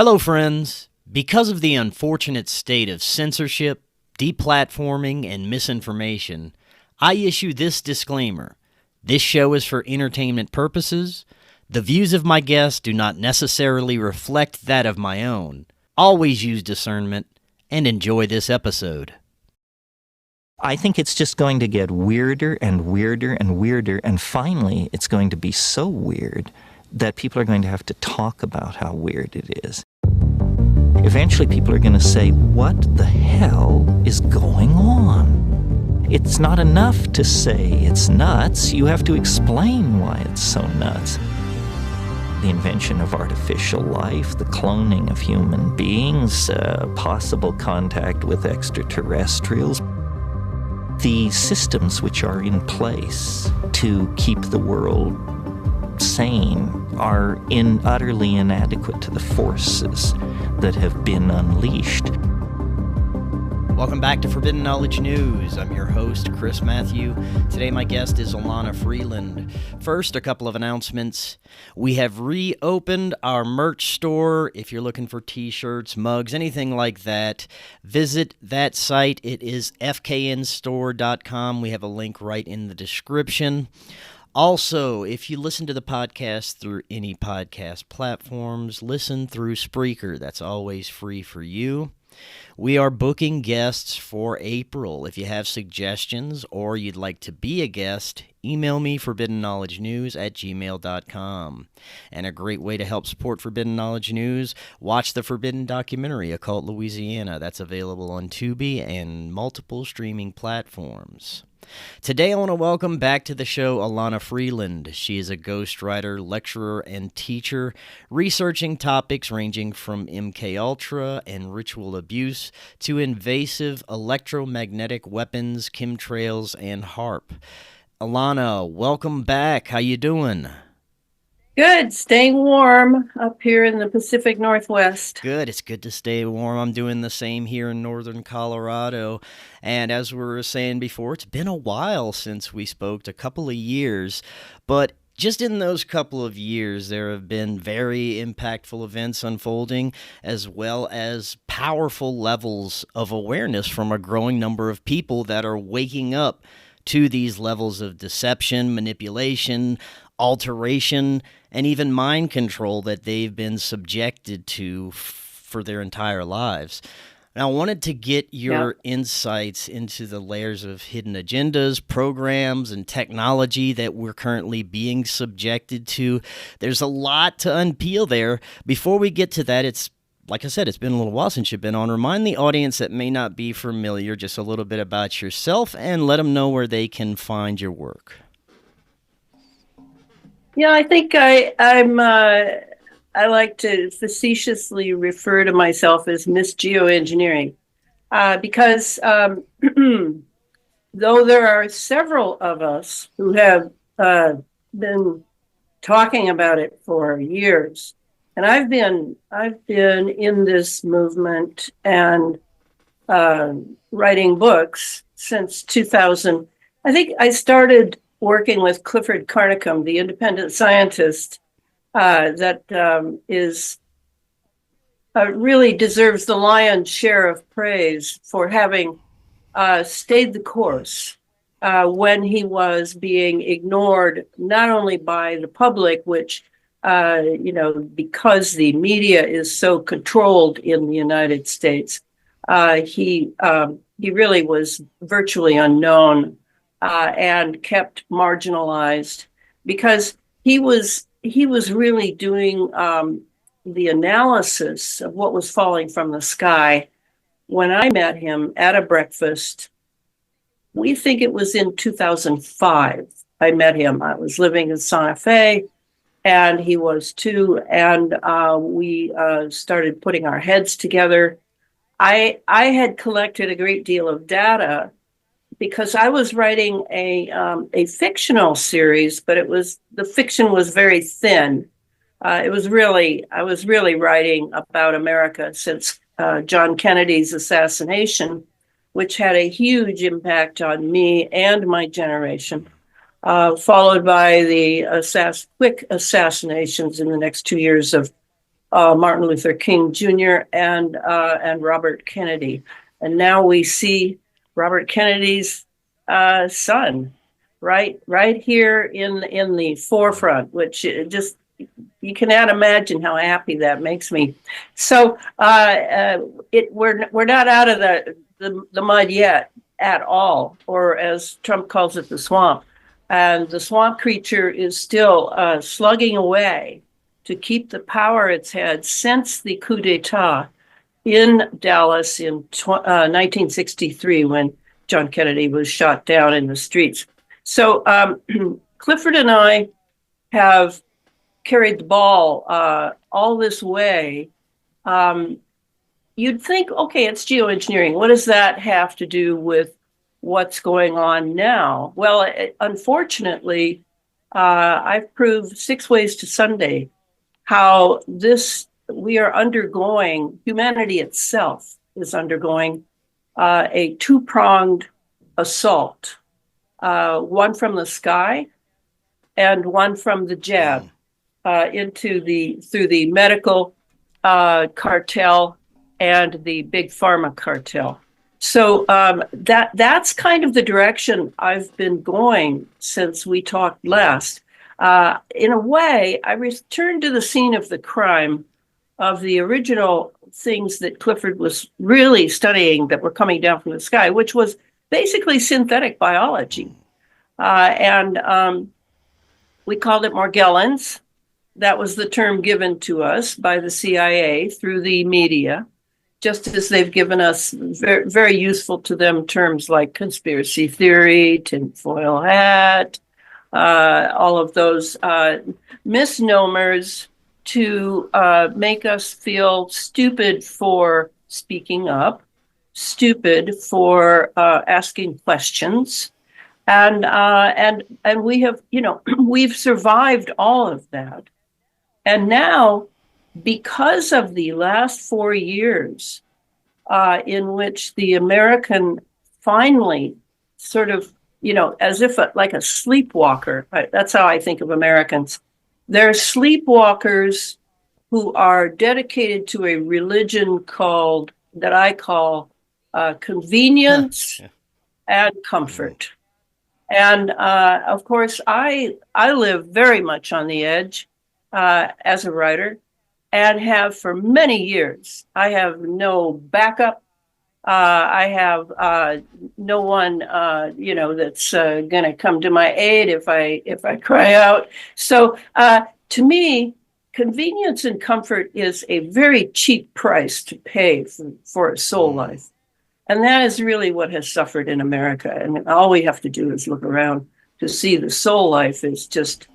Hello, friends. Because of the unfortunate state of censorship, deplatforming, and misinformation, I issue this disclaimer. This show is for entertainment purposes. The views of my guests do not necessarily reflect that of my own. Always use discernment and enjoy this episode. I think it's just going to get weirder and weirder and weirder, and finally it's going to be so weird that people are going to have to talk about how weird it is. Eventually people are going to say, what the hell is going on? It's not enough to say it's nuts. You have to explain why it's so nuts. The invention of artificial life, the cloning of human beings, possible contact with extraterrestrials, the systems which are in place to keep the world sane are utterly inadequate to the forces that have been unleashed. Welcome back to Forbidden Knowledge News. I'm your host, Chris Matthew. Today my guest is Elana Freeland. First, a couple of announcements. We have reopened our merch store. If you're looking for t-shirts, mugs, anything like that, visit that site. It is fknstore.com. We have a link right in the description. Also, if you listen to the podcast through any podcast platforms, listen through Spreaker. That's always free for you. We are booking guests for April. If you have suggestions or you'd like to be a guest, email me forbiddenknowledgenews@gmail.com. And a great way to help support Forbidden Knowledge News, watch the Forbidden documentary, Occult Louisiana. That's available on Tubi and multiple streaming platforms. Today I want to welcome back to the show Elana Freeland. She is a ghostwriter, lecturer, and teacher, researching topics ranging from MKUltra and ritual abuse to invasive electromagnetic weapons, chemtrails, and HAARP. Elana, welcome back. How you doing? Good. Staying warm up here in the Pacific Northwest. Good. It's good to stay warm. I'm doing the same here in northern Colorado. And as we were saying before, it's been a while since we spoke, a couple of years. But just in those couple of years, there have been very impactful events unfolding, as well as powerful levels of awareness from a growing number of people that are waking up to these levels of deception, manipulation, alteration, and even mind control that they've been subjected to for their entire lives. Now, I wanted to get your insights into the layers of hidden agendas, programs, and technology that we're currently being subjected to. There's a lot to unpeel there. Before we get to that, it's like I said, it's been a little while since you've been on. Remind the audience that may not be familiar just a little bit about yourself and let them know where they can find your work. Yeah, I think I like to facetiously refer to myself as Miss Geoengineering because though there are several of us who have been talking about it for years, and I've been in this movement and writing books since 2000. I think I started working with Clifford Carnicom, the independent scientist that is really deserves the lion's share of praise for having stayed the course when he was being ignored, not only by the public, which, because the media is so controlled in the United States, he really was virtually unknown and kept marginalized because he was really doing the analysis of what was falling from the sky. When I met him at a breakfast, we think it was in 2005, I met him. I was living in Santa Fe, and he was too, and we started putting our heads together. I had collected a great deal of data because I was writing a fictional series, but the fiction was very thin. I was really writing about America since John Kennedy's assassination, which had a huge impact on me and my generation, followed by the quick assassinations in the next 2 years of Martin Luther King Jr. and Robert Kennedy. And now we see Robert Kennedy's son right here in the forefront, which just, you cannot imagine how happy that makes me. So we're not out of the mud yet at all, or as Trump calls it, the swamp. And the swamp creature is still slugging away to keep the power it's had since the coup d'etat in Dallas in 1963, when John Kennedy was shot down in the streets. So Clifford and I have carried the ball all this way. You'd think, okay, it's geoengineering. What does that have to do with what's going on now? Well, unfortunately, I've proved 6 ways to Sunday how we are undergoing, humanity itself is undergoing a two-pronged assault, one from the sky and one from the jab. Through the medical cartel and the big pharma cartel. So that's kind of the direction I've been going since we talked last. In a way, I returned to the scene of the crime, of the original things that Clifford was really studying that were coming down from the sky, which was basically synthetic biology. And we called it Morgellons. That was the term given to us by the CIA through the media, just as they've given us very, very useful to them terms like conspiracy theory, tinfoil hat, all of those misnomers to make us feel stupid for speaking up, stupid for asking questions. And we have, we've survived all of that. And now, because of the last 4 years in which the American finally sort of, as if like a sleepwalker, that's how I think of Americans. They're sleepwalkers who are dedicated to a religion that I call convenience and comfort. And of course, I live very much on the edge as a writer, and have for many years. I have no backup. I have no one, that's going to come to my aid if I cry out. So to me, convenience and comfort is a very cheap price to pay for a soul life. And that is really what has suffered in America. And all we have to do is look around to see the soul life is just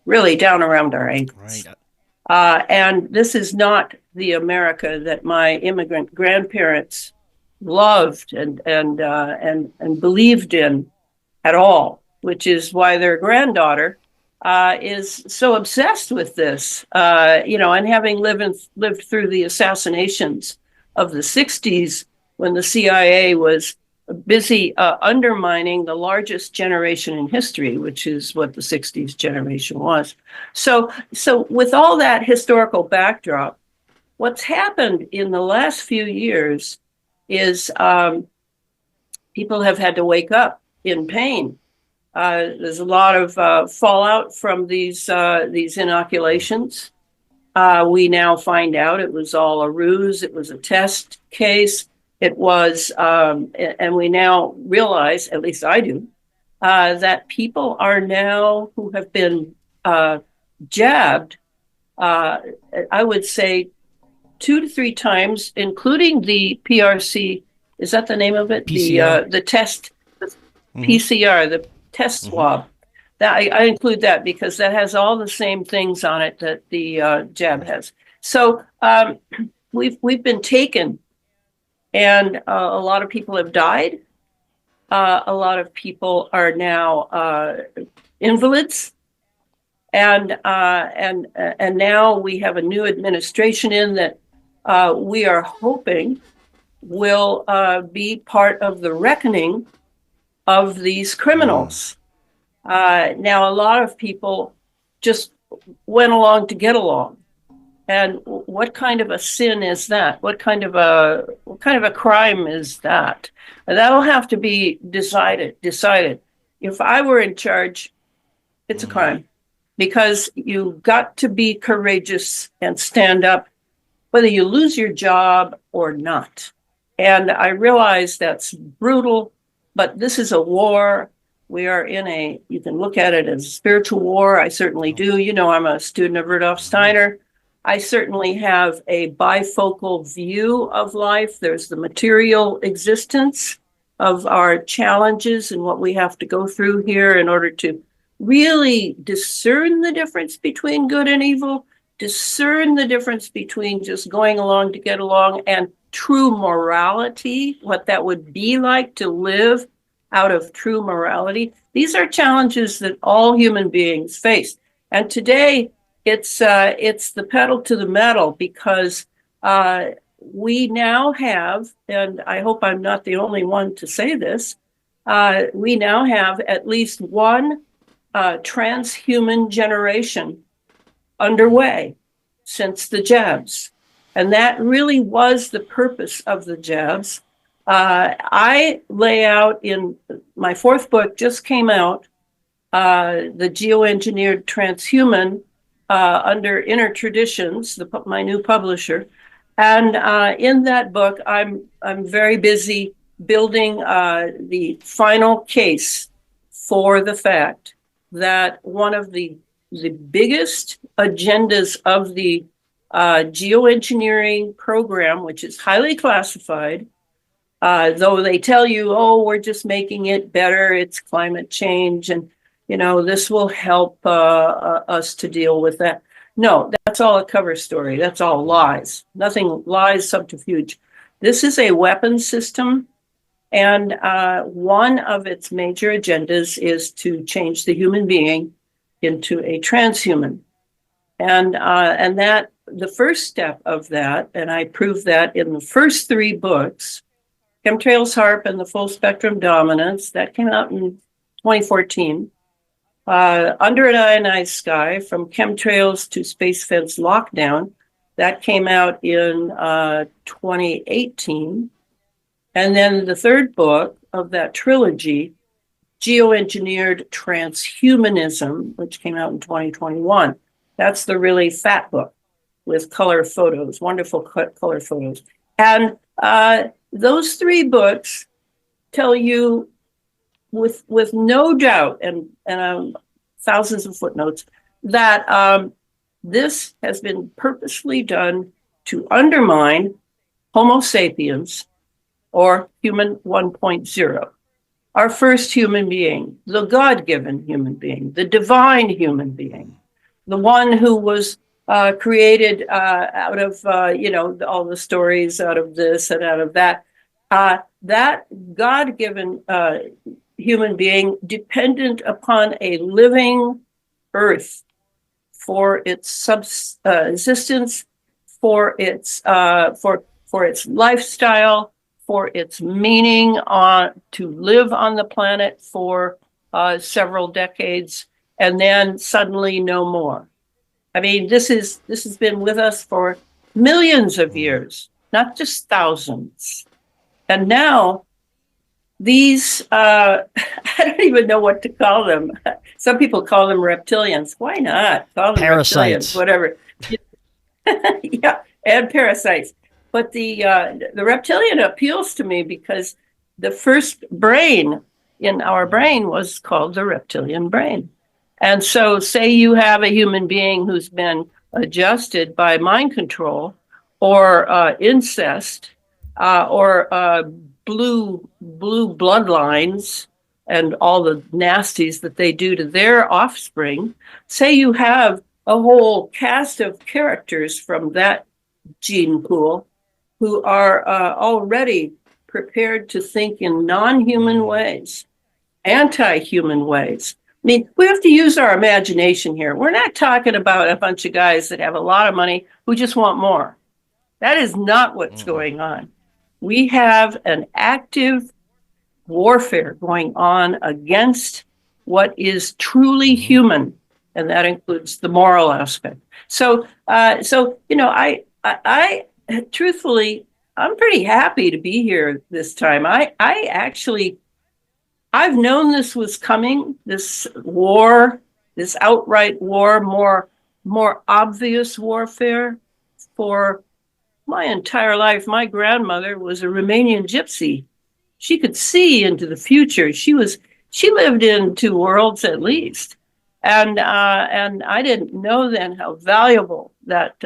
really down around our ankles. Right. And this is not the America that my immigrant grandparents loved and believed in at all, which is why their granddaughter is so obsessed with this, and having lived through the assassinations of the 60s when the CIA was busy undermining the largest generation in history, which is what the 60s generation was. So with all that historical backdrop, what's happened in the last few years is people have had to wake up in pain. There's a lot of fallout from these inoculations. We now find out it was all a ruse. It was a test case. It was, and we now realize, at least I do, that people are now who have been jabbed, I would say 2 to 3 times, including the PRC. Is that the name of it? PCR. The test, PCR, the test swab. That I include that because that has all the same things on it that the jab has. So we've been taken. And a lot of people have died. A lot of people are now invalids, and now we have a new administration in that we are hoping will be part of the reckoning of these criminals. Now, a lot of people just went along to get along. And what kind of a sin is that? What kind of a crime is that? And that'll have to be decided. If I were in charge, it's a crime, because you've got to be courageous and stand up, whether you lose your job or not. And I realize that's brutal, but this is a war. We are in you can look at it as a spiritual war. I certainly do. You know, I'm a student of Rudolf Steiner. I certainly have a bifocal view of life. There's the material existence of our challenges and what we have to go through here in order to really discern the difference between good and evil, discern the difference between just going along to get along and true morality, what that would be like to live out of true morality. These are challenges that all human beings face. And today, it's the pedal to the metal, because we now have, and I hope I'm not the only one to say this, we now have at least one transhuman generation underway since the jabs. And that really was the purpose of the jabs. I lay out in my fourth book, just came out, the geoengineered transhuman, under Inner Traditions, my new publisher. And in that book, I'm very busy building the final case for the fact that one of the biggest agendas of the geoengineering program, which is highly classified, though they tell you, oh, we're just making it better, it's climate change, and this will help us to deal with that. No, that's all a cover story. That's all lies. Nothing, lies, subterfuge. This is a weapons system, and one of its major agendas is to change the human being into a transhuman. And that the first step of that, and I proved that in the first three books, Chemtrails, HARP, and the Full Spectrum Dominance, that came out in 2014. Under an Ionized Sky, from Chemtrails to Space Fence Lockdown, that came out in 2018. And then the third book of that trilogy, Geoengineered Transhumanism, which came out in 2021. That's the really fat book with color photos, wonderful color photos. And those three books tell you with no doubt, and thousands of footnotes, that this has been purposely done to undermine Homo sapiens, or human 1.0, our first human being, the God-given human being, the divine human being, the one who was created out of, all the stories out of this and out of that. That God-given human being, dependent upon a living earth for its subsistence, for its lifestyle, for its meaning to live on the planet for several decades, and then suddenly no more. I mean, this has been with us for millions of years, not just thousands. And now these, I don't even know what to call them. Some people call them reptilians. Why not? Call them parasites, reptilians, whatever. Yeah, and parasites. But the reptilian appeals to me because the first brain in our brain was called the reptilian brain. And so say you have a human being who's been adjusted by mind control or incest or blue bloodlines and all the nasties that they do to their offspring. Say you have a whole cast of characters from that gene pool who are already prepared to think in non-human ways, anti-human ways. I mean, we have to use our imagination here. We're not talking about a bunch of guys that have a lot of money who just want more. That is not what's going on. We have an active warfare going on against what is truly human. and that includes the moral aspect. So, I truthfully, I'm pretty happy to be here this time. I've known this was coming, this war, this outright war, more obvious warfare for my entire life. My grandmother was a Romanian gypsy. She could see into the future. She lived in two worlds at least. And I didn't know then how valuable that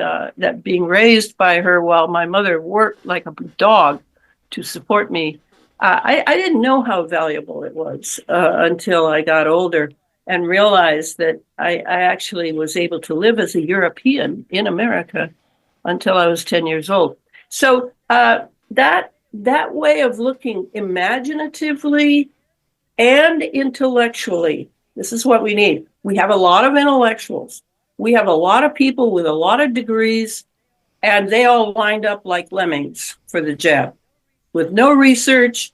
being raised by her while my mother worked like a dog to support me. I didn't know how valuable it was until I got older and realized that I actually was able to live as a European in America until I was 10 years old. So that way of looking imaginatively and intellectually, this is what we need. We have a lot of intellectuals. We have a lot of people with a lot of degrees, and they all lined up like lemmings for the jab with no research,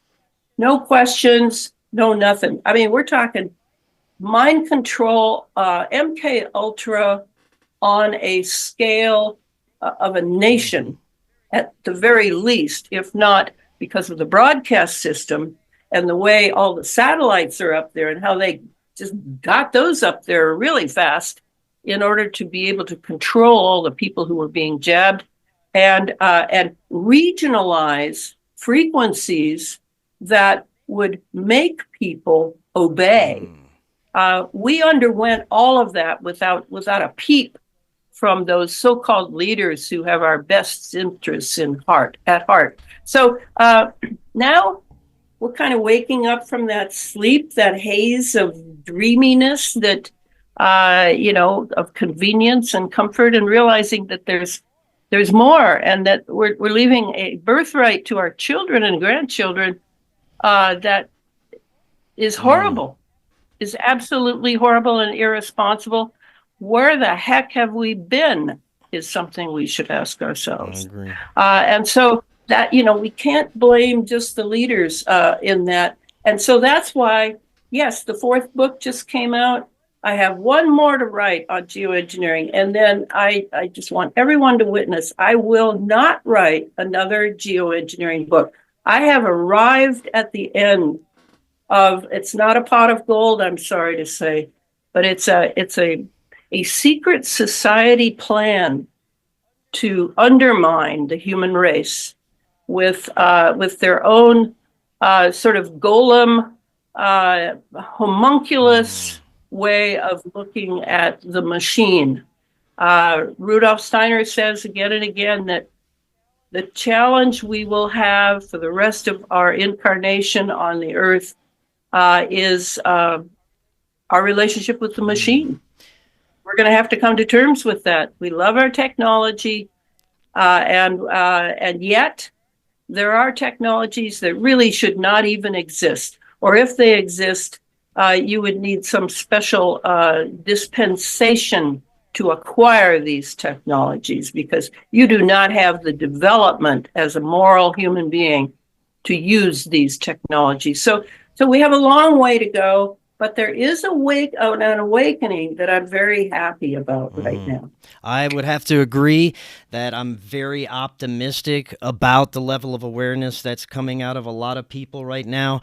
no questions, no nothing. I mean, we're talking mind control, MK Ultra on a scale of a nation at the very least, if not because of the broadcast system and the way all the satellites are up there and how they just got those up there really fast in order to be able to control all the people who were being jabbed and regionalize frequencies that would make people obey. We underwent all of that without a peep from those so-called leaders who have our best interests at heart. So now we're kind of waking up from that sleep, that haze of dreaminess, that of convenience and comfort, and realizing that there's more, and that we're leaving a birthright to our children and grandchildren that is horrible, is absolutely horrible and irresponsible. Where the heck have we been is something we should ask ourselves. I agree. And so that, we can't blame just the leaders in that. And so that's why, yes, the fourth book just came out. I have one more to write on geoengineering. And then I just want everyone to witness, I will not write another geoengineering book. I have arrived at the end of, it's not a pot of gold, I'm sorry to say, but it's a secret society plan to undermine the human race with their own sort of golem, homunculus way of looking at the machine. Rudolf Steiner says again and again that the challenge we will have for the rest of our incarnation on the earth is our relationship with the machine. We're going to have to come to terms with that. We love our technology, and yet there are technologies that really should not even exist. Or if they exist, you would need some special dispensation to acquire these technologies, because you do not have the development as a moral human being to use these technologies. So we have a long way to go. But there is an awakening that I'm very happy about right now. I would have to agree that I'm very optimistic about the level of awareness that's coming out of a lot of people right now.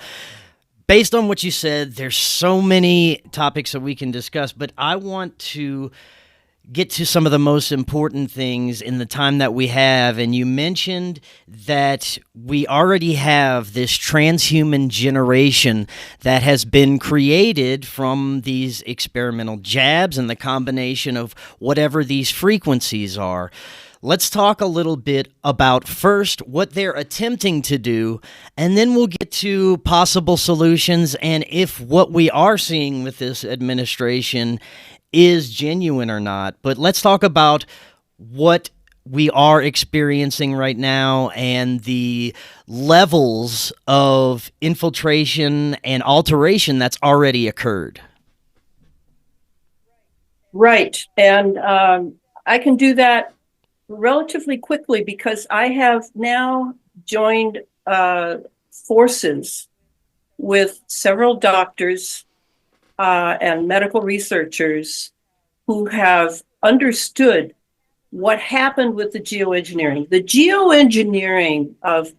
Based on what you said, there's so many topics that we can discuss, but I want to get to some of the most important things in the time that we have. And you mentioned that we already have this transhuman generation that has been created from these experimental jabs and the combination of whatever these frequencies are. Let's talk a little bit about first what they're attempting to do, and then we'll get to possible solutions and if what we are seeing with this administration is genuine or not. But let's talk about what we are experiencing right now and the levels of infiltration and alteration that's already occurred. Right. And I can do that relatively quickly because I have now joined forces with several doctors and medical researchers who have understood what happened with the geoengineering. The geoengineering of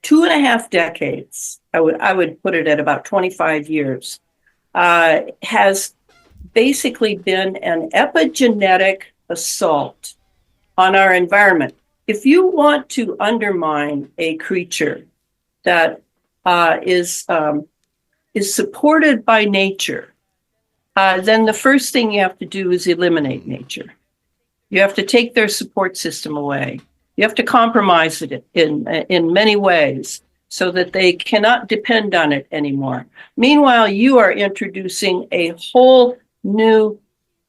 2.5 decades, I would put it at about 25 years, has basically been an epigenetic assault on our environment. If you want to undermine a creature that is supported by nature, then the first thing you have to do is eliminate nature. You have to take their support system away. You have to compromise it in many ways so that they cannot depend on it anymore. Meanwhile, you are introducing a whole new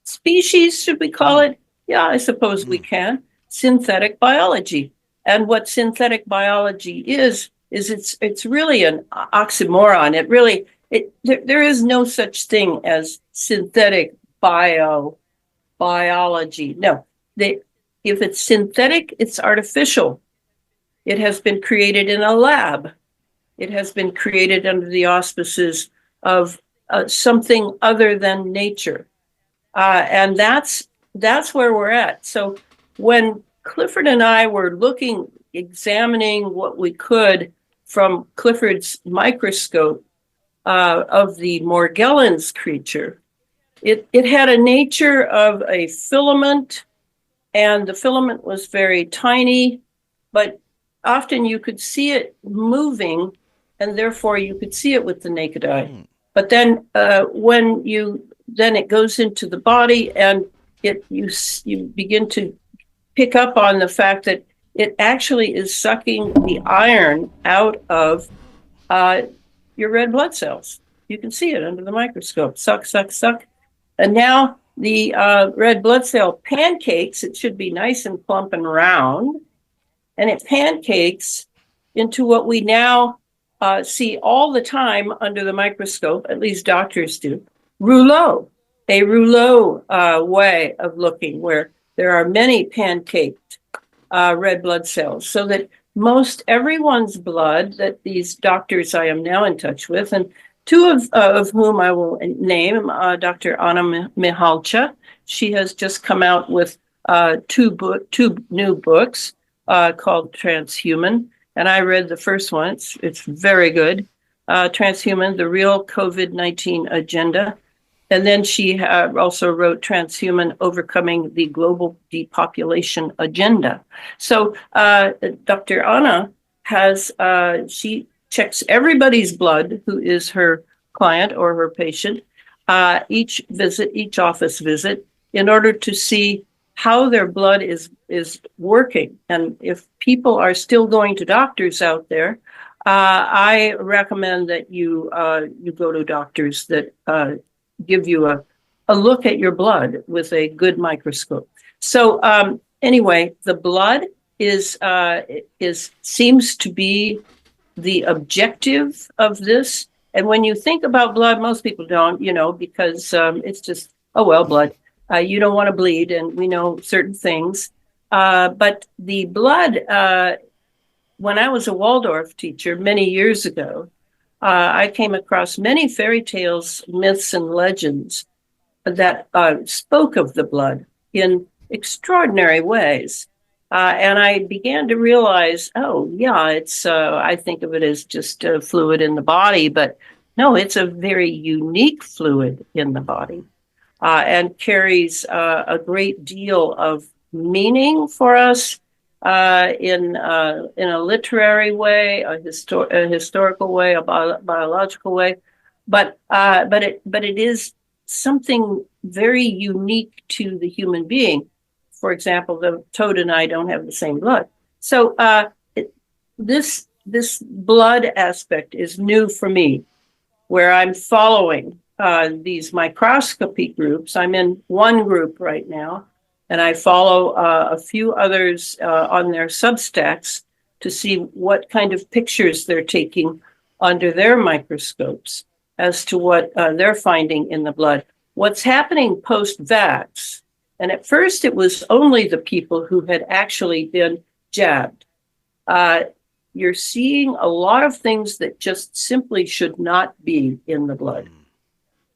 species, should we call it? Yeah, I suppose we can. Synthetic biology. And what synthetic biology is it's really an oxymoron. There is no such thing as synthetic biology. No, if it's synthetic, it's artificial. It has been created in a lab. It has been created under the auspices of something other than nature. And that's where we're at. So when Clifford and I were examining what we could from Clifford's microscope of the Morgellons creature, it had a nature of a filament, and the filament was very tiny, but often you could see it moving, and therefore you could see it with the naked eye. But then then it goes into the body, and you begin to pick up on the fact that it actually is sucking the iron out of your red blood cells. You can see it under the microscope. Suck, suck, suck. And now the red blood cell pancakes. It should be nice and plump and round. And it pancakes into what we now see all the time under the microscope, at least doctors do, rouleau. A rouleau way of looking, where there are many pancaked red blood cells, so that most everyone's blood that these doctors I am now in touch with, and two of whom I will name, Dr. Anna Mihalcha. She has just come out with two new books called Transhuman, and I read the first one. It's very good. Transhuman, the real COVID-19 agenda. And then she also wrote Transhuman, Overcoming the Global Depopulation Agenda. So Dr. Anna she checks everybody's blood who is her client or her patient, each office visit, in order to see how their blood is working. And if people are still going to doctors out there, I recommend that you go to doctors that give you a look at your blood with a good microscope. So anyway, the blood seems to be the objective of this. And when you think about blood, most people don't, because it's just, oh, well, blood. You don't want to bleed, and we know certain things. But the blood, when I was a Waldorf teacher many years ago, I came across many fairy tales, myths, and legends that spoke of the blood in extraordinary ways. And I began to realize, oh, yeah, I think of it as just a fluid in the body, but no, it's a very unique fluid in the body and carries a great deal of meaning for us. In a literary way, a historical way, a biological way, but it is something very unique to the human being. For example, the toad and I don't have the same blood, so this blood aspect is new for me, where I'm following these microscopy groups. I'm in one group right now, and I follow a few others on their Substacks to see what kind of pictures they're taking under their microscopes as to what they're finding in the blood. What's happening post-vax, and at first it was only the people who had actually been jabbed. You're seeing a lot of things that just simply should not be in the blood.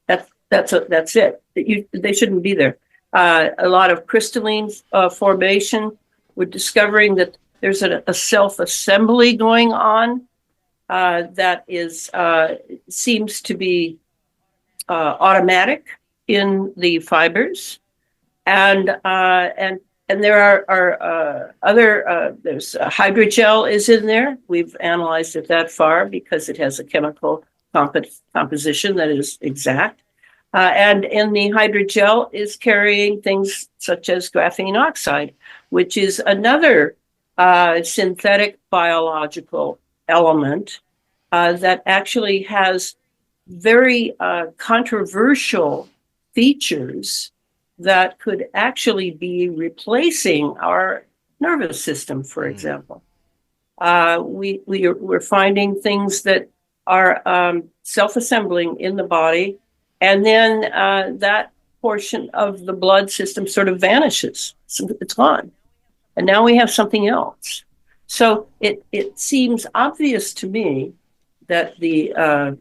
That's it. They shouldn't be there. a lot of crystalline formation. We're discovering that there's a self-assembly going on that is seems to be automatic in the fibers, and there are other. There's hydrogel is in there. We've analyzed it that far because it has a chemical composition that is exact. And in the hydrogel is carrying things such as graphene oxide, which is another synthetic biological element that actually has very controversial features that could actually be replacing our nervous system, for example. We're finding things that are self-assembling in the body, and then that portion of the blood system sort of vanishes. So it's gone. And now we have something else. So it seems obvious to me that the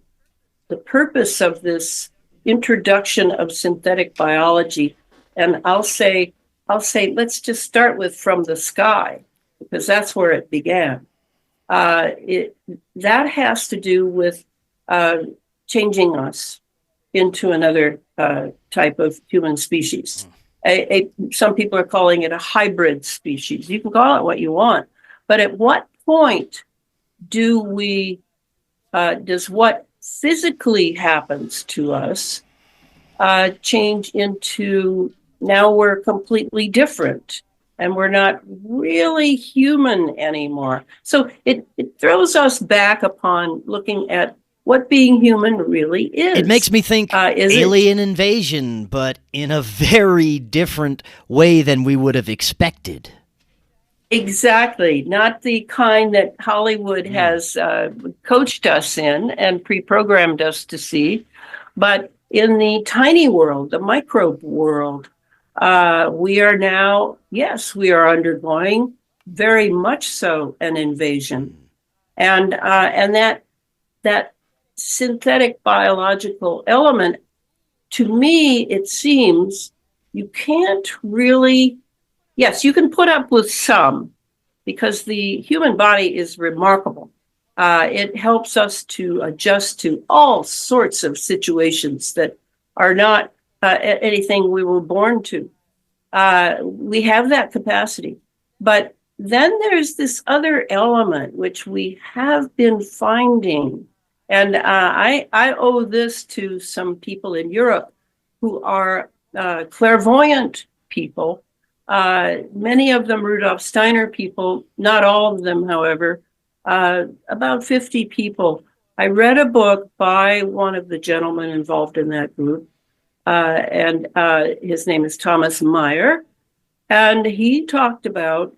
purpose of this introduction of synthetic biology, and I'll say, let's just start with from the sky, because that's where it began. That has to do with changing us into another type of human species. Some people are calling it a hybrid species. You can call it what you want, but at what point do we, does what physically happens to us change into now we're completely different and we're not really human anymore? So it throws us back upon looking at what being human really is. It makes me think alien invasion, but in a very different way than we would have expected. Exactly. Not the kind that Hollywood has coached us in and pre-programmed us to see, but in the tiny world, the microbe world, we are now, yes, we are undergoing very much so an invasion. And that synthetic biological element, to me, it seems you can't really, yes, you can put up with some, because the human body is remarkable. It helps us to adjust to all sorts of situations that are not anything we were born to. We have that capacity. But then there's this other element which we have been finding. And I owe this to some people in Europe who are clairvoyant people. Many of them Rudolf Steiner people, not all of them, however, about 50 people. I read a book by one of the gentlemen involved in that group, and his name is Thomas Meyer, and he talked about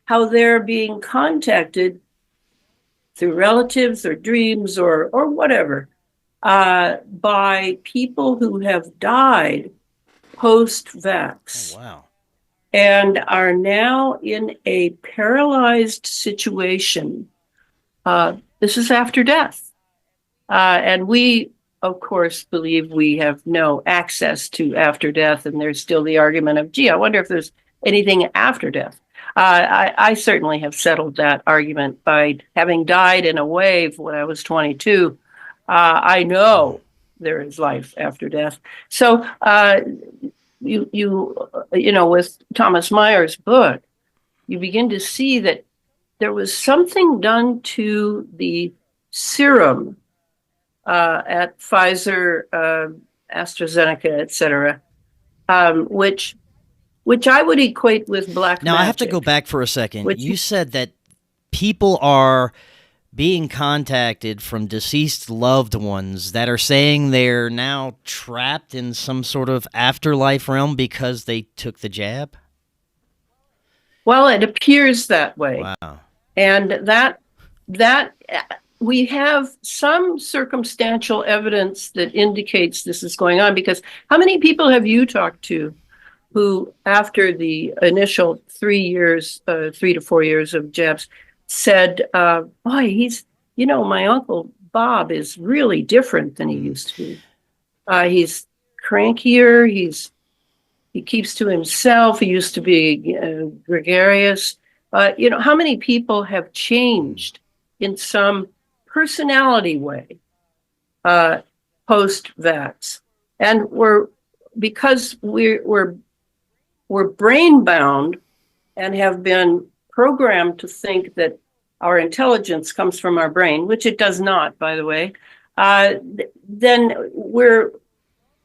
how they're being contacted through relatives or dreams or whatever, by people who have died post-vax. Oh, wow. And are now in a paralyzed situation. This is after death. And we, of course, believe we have no access to after death. And there's still the argument of, gee, I wonder if there's anything after death. I certainly have settled that argument by having died in a wave when I was 22. I know there is life after death. So you know, with Thomas Meyer's book, you begin to see that there was something done to the serum at Pfizer, AstraZeneca, et cetera, which I would equate with black Now, magic. I have to go back for a second. Which, you said that people are being contacted from deceased loved ones that are saying they're now trapped in some sort of afterlife realm because they took the jab? well, it appears that way. Wow. And that we have some circumstantial evidence that indicates this is going on, because how many people have you talked to who, after the initial 3 to 4 years of jabs, said, boy, he's, you know, my Uncle Bob is really different than he used to be. He's crankier. He's He keeps to himself. He used to be gregarious. How many people have changed in some personality way post-vax? And because we're brain bound and have been programmed to think that our intelligence comes from our brain, which it does not, by the way, then we're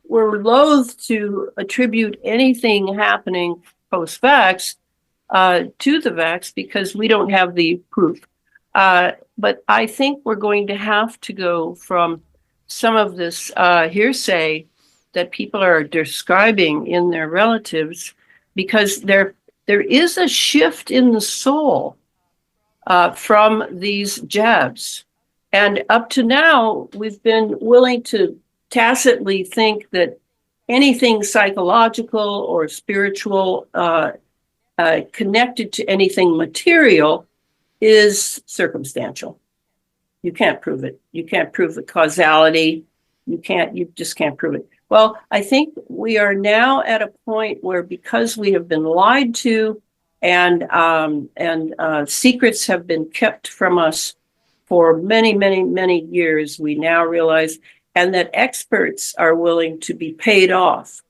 loath to attribute anything happening post-vax to the vax because we don't have the proof. But I think we're going to have to go from some of this hearsay that people are describing in their relatives, because there is a shift in the soul from these jabs. And up to now, we've been willing to tacitly think that anything psychological or spiritual connected to anything material is circumstantial. You can't prove it. You can't prove the causality. You just can't prove it. Well, I think we are now at a point where, because we have been lied to and secrets have been kept from us for many, many, many years, we now realize, and that experts are willing to be paid off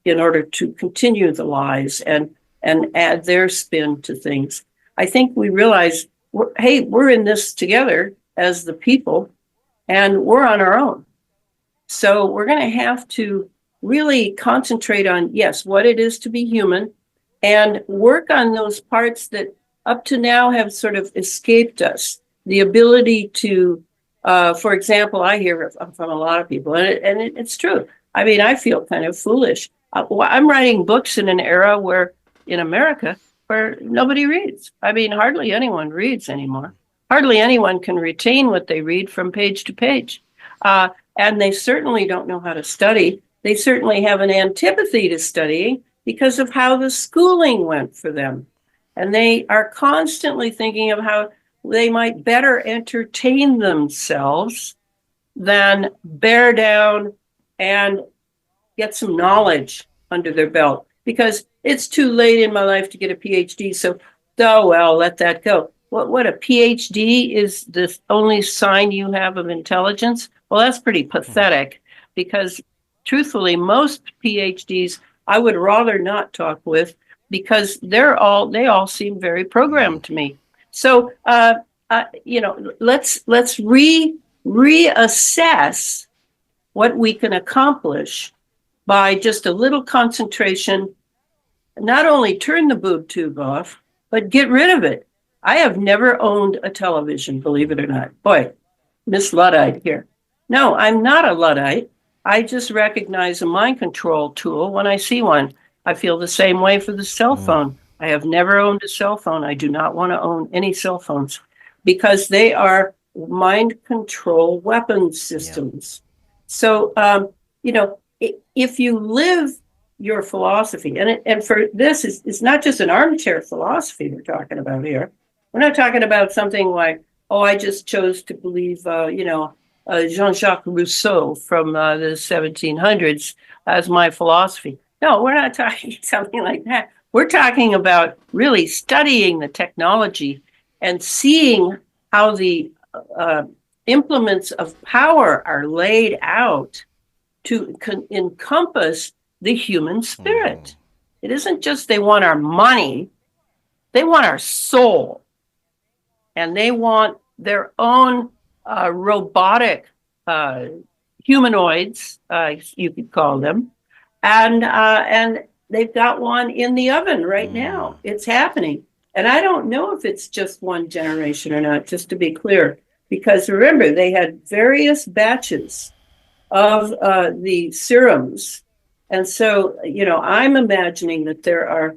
in order to continue the lies and add their spin to things. I think we realize, we're in this together as the people, and we're on our own. So we're going to have to really concentrate on, yes, what it is to be human, and work on those parts that up to now have sort of escaped us. The ability to, for example, I hear from a lot of people, and it's true. I mean, I feel kind of foolish. I'm writing books in an era where, in America, where nobody reads. I mean, hardly anyone reads anymore. Hardly anyone can retain what they read from page to page. And they certainly don't know how to study. They certainly have an antipathy to studying because of how the schooling went for them. And they are constantly thinking of how they might better entertain themselves than bear down and get some knowledge under their belt. Because it's too late in my life to get a PhD, so, oh, well, let that go. What a PhD is the only sign you have of intelligence? Well, that's pretty pathetic, because truthfully, most PhDs I would rather not talk with, because they all seem very programmed to me. So, let's reassess what we can accomplish by just a little concentration. Not only turn the boob tube off, but get rid of it. I have never owned a television, believe it or not. Boy, Miss Luddite here. No, I'm not a Luddite. I just recognize a mind control tool when I see one. I feel the same way for the cell phone. I have never owned a cell phone. I do not want to own any cell phones, because they are mind control weapon systems. Yeah. So, if you live your philosophy, and for this, it's not just an armchair philosophy we're talking about here. We're not talking about something like, I just chose to believe, Jean-Jacques Rousseau from the 1700s as my philosophy. No, we're not talking something like that. We're talking about really studying the technology and seeing how the implements of power are laid out to encompass the human spirit. It isn't just they want our money, they want our soul. And they want their own robotic humanoids, you could call them. And they've got one in the oven right now. It's happening. And I don't know if it's just one generation or not, just to be clear. Because remember, they had various batches of the serums. And so, I'm imagining that there are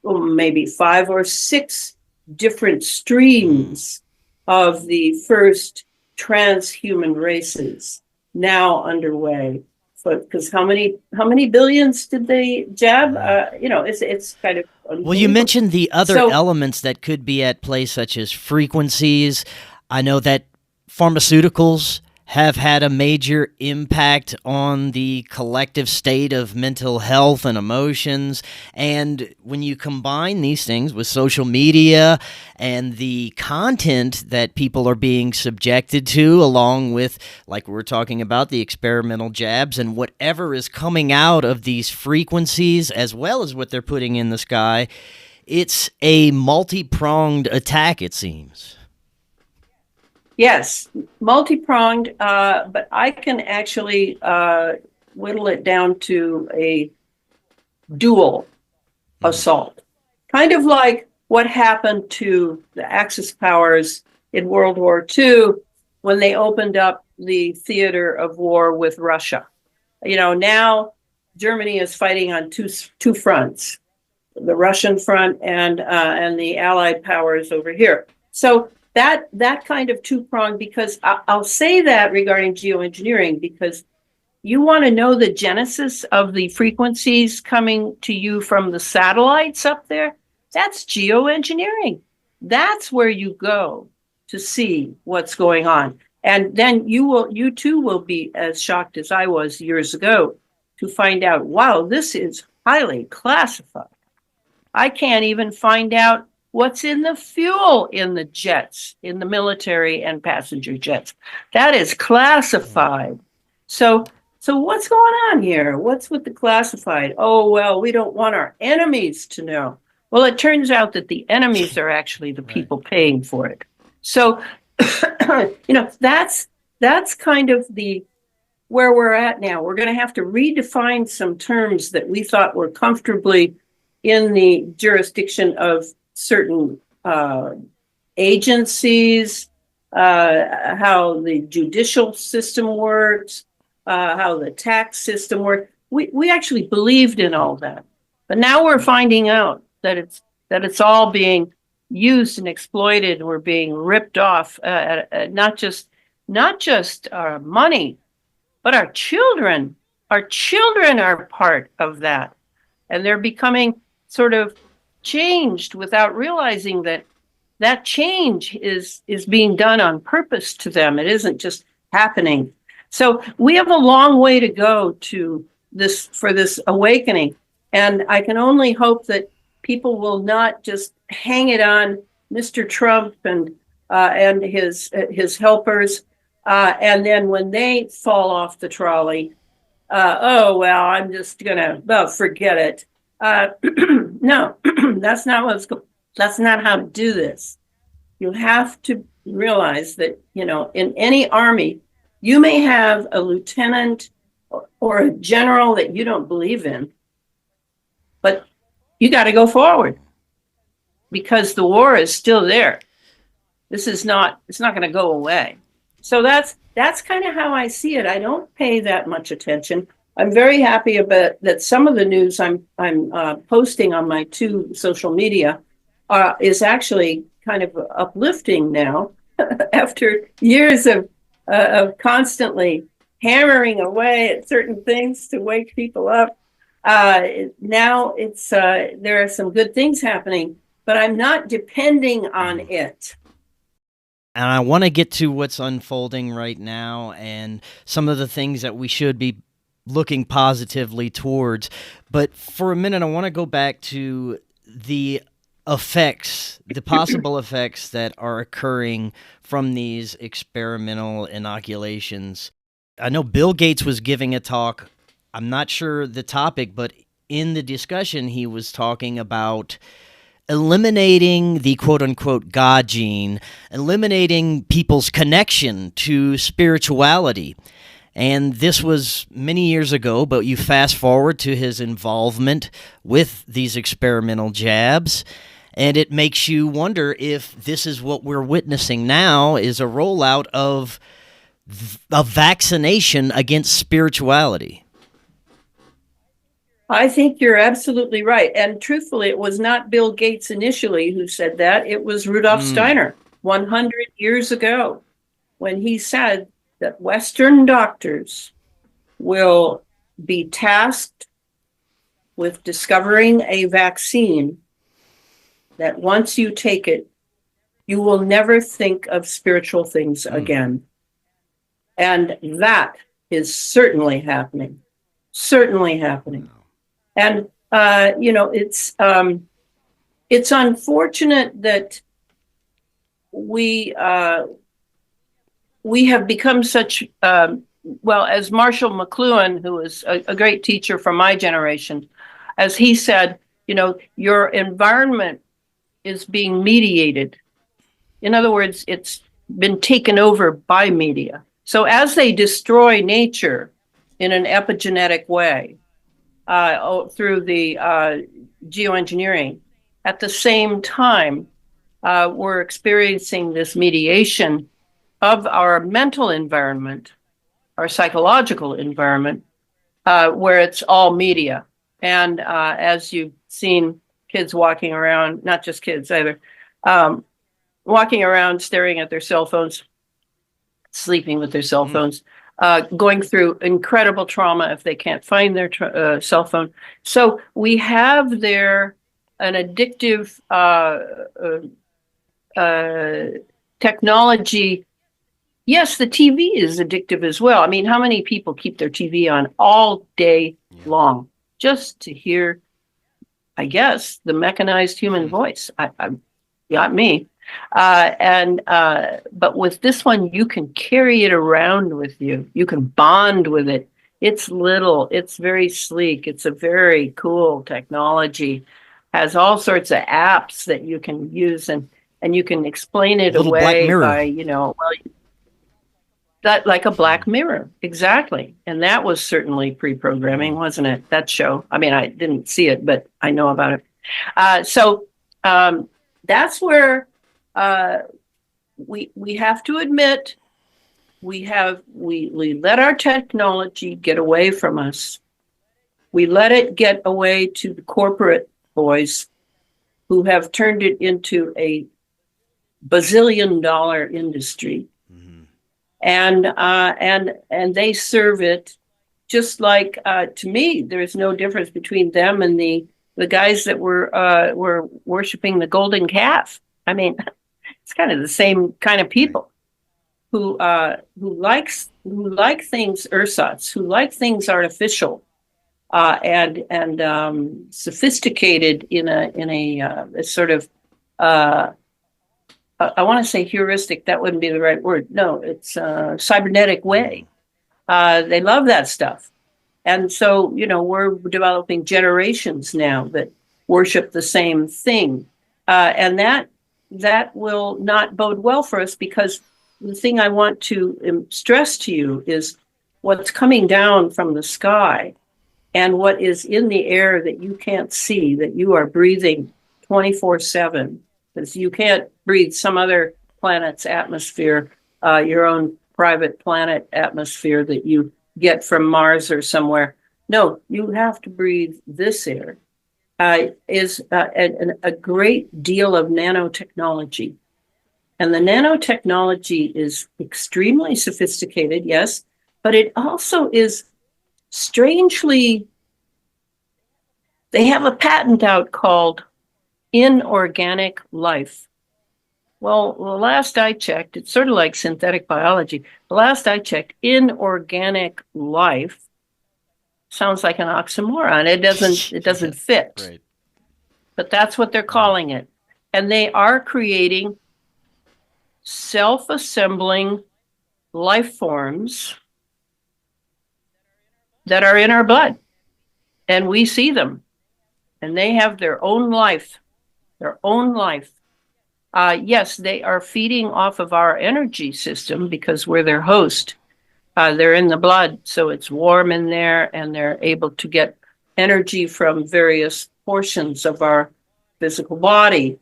maybe 5 or 6 different streams of the first transhuman races now underway. Because how many billions did they jab? It's kind of well. You mentioned the other elements that could be at play, such as frequencies. I know that pharmaceuticals have had a major impact on the collective state of mental health and emotions. And when you combine these things with social media and the content that people are being subjected to, along with, like we were talking about, the experimental jabs and whatever is coming out of these frequencies, as well as what they're putting in the sky, it's a multi-pronged attack, it seems. Yes, multi-pronged, but I can actually whittle it down to a dual assault. Kind of like what happened to the Axis powers in World War II when they opened up the theater of war with Russia. Now Germany is fighting on two fronts, the Russian front and the Allied powers over here. So that kind of two-pronged, because I'll say that regarding geoengineering, because you want to know the genesis of the frequencies coming to you from the satellites up there. That's geoengineering. That's where you go to see what's going on. And then you too will be as shocked as I was years ago to find out, wow, this is highly classified. I can't even find out what's in the fuel in the jets, in the military and passenger jets. That is classified. So what's going on here? What's with the classified? Oh, well, we don't want our enemies to know. Well, it turns out that the enemies are actually the people paying for it. So, that's kind of where we're at now. We're going to have to redefine some terms that we thought were comfortably in the jurisdiction of certain agencies, how the judicial system works, how the tax system works. We actually believed in all that, but now we're finding out that it's all being used and exploited. We're being ripped off. Not just our money, but our children. Our children are part of that, and they're becoming sort of changed without realizing that change is being done on purpose to them. It isn't just happening. So we have a long way to go for this awakening. And I can only hope that people will not just hang it on Mr. Trump and his helpers. And then when they fall off the trolley, I'm just gonna, forget it. No, that's not how to do this. You have to realize that, in any army, you may have a lieutenant or a general that you don't believe in, but you got to go forward because the war is still there. It's not going to go away. So that's kind of how I see it. I don't pay that much attention. I'm very happy about that. Some of the news I'm posting on my two social media is actually kind of uplifting now, after years of constantly hammering away at certain things to wake people up. Now there are some good things happening, but I'm not depending on it. And I want to get to what's unfolding right now and some of the things that we should be looking positively towards. But for a minute, I want to go back to the effects, the possible effects that are occurring from these experimental inoculations. I know Bill Gates was giving a talk. I'm not sure the topic, but in the discussion, he was talking about eliminating the quote-unquote God gene, eliminating people's connection to spirituality. And this was many years ago, but you fast forward to his involvement with these experimental jabs, and it makes you wonder if this is what we're witnessing now, is a rollout of a vaccination against spirituality. I think you're absolutely right. And truthfully, it was not Bill Gates initially who said that. It was Rudolf Steiner 100 years ago when he said that Western doctors will be tasked with discovering a vaccine that once you take it, you will never think of spiritual things again. And that is certainly happening. Certainly happening. And it's unfortunate that we have become such as Marshall McLuhan, who is a great teacher from my generation, as he said, your environment is being mediated. In other words, it's been taken over by media. So as they destroy nature in an epigenetic way through the geoengineering, at the same time, we're experiencing this mediation of our mental environment, our psychological environment, where it's all media. And as you've seen kids walking around, not just kids either, walking around staring at their cell phones, sleeping with their cell phones, going through incredible trauma if they can't find their cell phone. So we have there an addictive technology. Yes, the TV is addictive as well. I mean, how many people keep their TV on all day long just to hear, I guess, the mechanized human voice? Not me. But with this one, you can carry it around with you. You can bond with it. It's little. It's very sleek. It's a very cool technology. Has all sorts of apps that you can use, and you can explain it away by, that like a Black Mirror. Exactly. And that was certainly pre-programming, wasn't it? That show. I mean, I didn't see it, but I know about it. So that's where we have to admit we let our technology get away from us. We let it get away to the corporate boys who have turned it into a bazillion-dollar industry. And they serve it just like, to me, there's no difference between them and the guys that were worshiping the golden calf. I mean, it's kind of the same kind of people who like things ersatz, who like things artificial, and sophisticated in a sort of I want to say heuristic. That wouldn't be the right word. No, it's a cybernetic way. They love that stuff. And so, we're developing generations now that worship the same thing. And that will not bode well for us, because the thing I want to stress to you is what's coming down from the sky and what is in the air that you can't see, that you are breathing 24/7. Because you can't breathe some other planet's atmosphere, your own private planet atmosphere that you get from Mars or somewhere. No, you have to breathe this air. Is a great deal of nanotechnology. And the nanotechnology is extremely sophisticated, yes, but it also is strangely, they have a patent out called inorganic life. Well, the last I checked, it's sort of like synthetic biology. The last I checked, inorganic life sounds like an oxymoron. It doesn't fit. Right. But that's what they're calling it. And they are creating self-assembling life forms that are in our blood. And we see them. And they have their own life. Yes, they are feeding off of our energy system because we're their host. They're in the blood, so it's warm in there, and they're able to get energy from various portions of our physical body.